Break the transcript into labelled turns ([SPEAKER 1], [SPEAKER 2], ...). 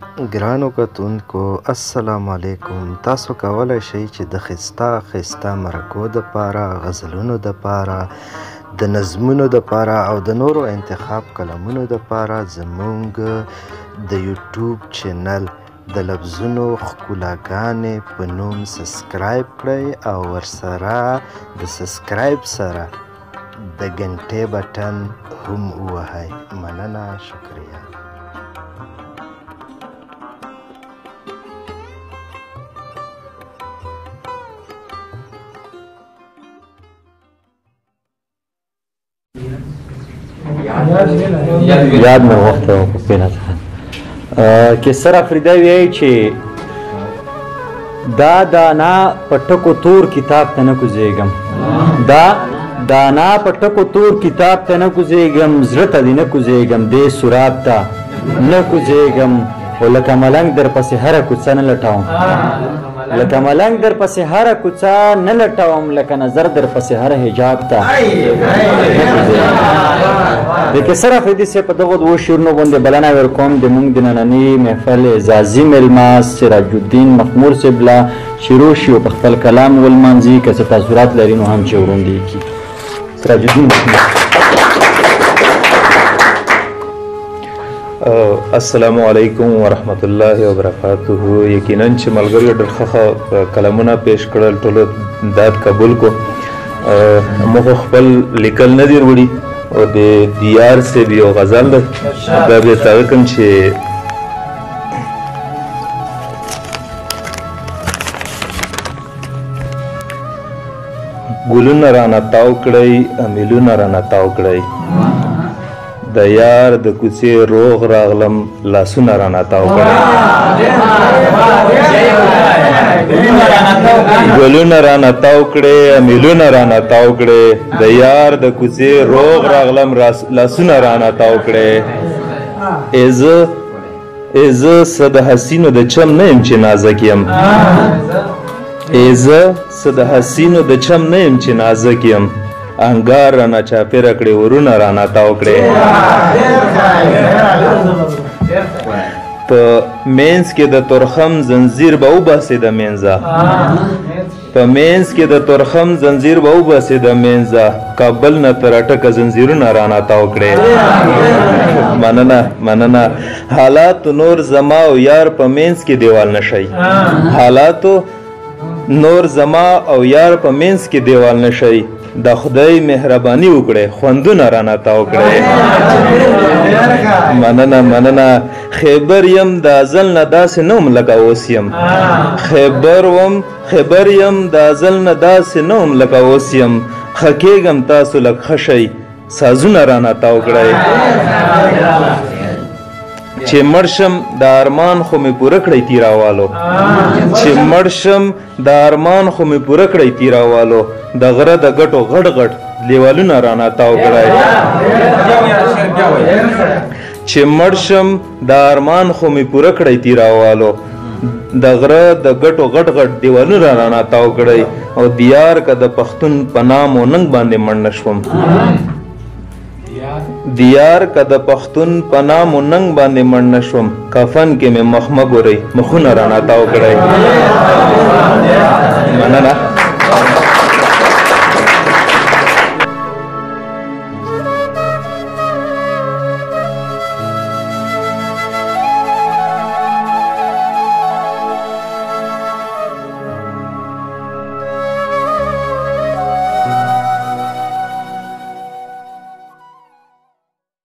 [SPEAKER 1] ګرانو کتونکو السلام علیکم. تاسو کولی شئ چې د ښایسته مرکو دپاره، غزلونو دپاره، د نظمونو دپاره او د نورو انتخاب کلمونو دپاره زموږ د یوټیوب چینل د لفظونو ښکلاګانې په نوم سبسکرایب کړئ او ورسره د سبسکرایب سره د ګنټې بټن هم ووهئ. مننه، شکریه.
[SPEAKER 2] یاد مې وخت په پیله کې سره فریده وایي چې دا دانا په ټکو تور کتاب ته نه کوزېږم، دا دانا په ټکو تور کتاب ته نه کوزېږم، زړه ته دې نه کوزېږم، دې سراب ته نه کوزېږم، خو لکه ملنګ در پسې هره کوڅه نه لټوم، لکه ملنګ در پسې هره کوڅه نه لټوم، لکه نظر در پسې هره حجاب ته. د کیسر افریدي صاحب په دغو دوو شعرونو باندې بلنه ورکوم د موږ د ننني محفل اعزازي مېلمه سیراج الدین مخمور صاحب له شروع شي او په خپل کلام ولمانځي. که څه تاثرات لري نو هم چې وړاندې کړي. سیراج الدین
[SPEAKER 3] السلام علیکم ورحمت الله وبرکاته. یقینا چې ملګرو ډېر ښه کلامونه پیش کړل، ټولو داد قبول کو. موږ خپل لیکل نه دي وړي او د دیار صاحب یو غزل ده، دا به تاوی کوم چې ګلونه رانه تاو کړئ، امیلونه رانه تاو کړئ، د یار د کوڅې روغ راغلم، لاسونه رانه تاو کړئ، ګلونه رانه تاو کړئ، امیلونه رانه تاو کړئ، د یار د کوڅې روغ راغلم، لاسونه رانه تاو کړئ. زه څه د حسینو د چم نه یم چې نازک یم، زه څه د حسینو د چم نه یم چې نازک یم، انګار رانه چاپېره کړې، ورونه رانه تاو کړې، په مینځ کې د تورخم زنځیر به وباسې د منځه، په مینځ کې د تورخم زنځیر به وباسې د منځه، کابل نه تر اټکه زنځیرونه رانه تاو کړې. مننه مننه. حالاتو نور زما او یار په مینځ کې دیوال نشئ، حالاتو نور زما او یار په مینځ کې دیوال نشئ، د خدای مهرباني وکړئ، خوندونه رانه تاو کړئ. مننه مننه. خیبر یم د ازل نه داسې نه وم لکه اوس یم، خیبر یم د ازل نه داسې نه وم لکه اوس یم، ښه کېږم تاسو لږ ښه شئ، سازونه رانه تاو کړئ. چې مړ شم د ارمان خو مې پوره کړئ تیراوالو، چې مړ شم د ارمان خو مې پوره کړئ تیراوالو، د غره د ګټو غټ غټ دیوالونه رانه تاو کړئ. چې مړ شم د ارمان خو مې پوره کړئ تیراوالو، د غره د ګټو غټ غټ دیوالونه رانه تاو کړئ، او دیار که د پښتون په نام و ننګ باندې مړ نه شوم، دیار که د پښتون په نام و ننګ باندې مړ نه شوم، کفن کې مې مخ مه ګورئ، مخونه رانه تاو کړئ. مننه.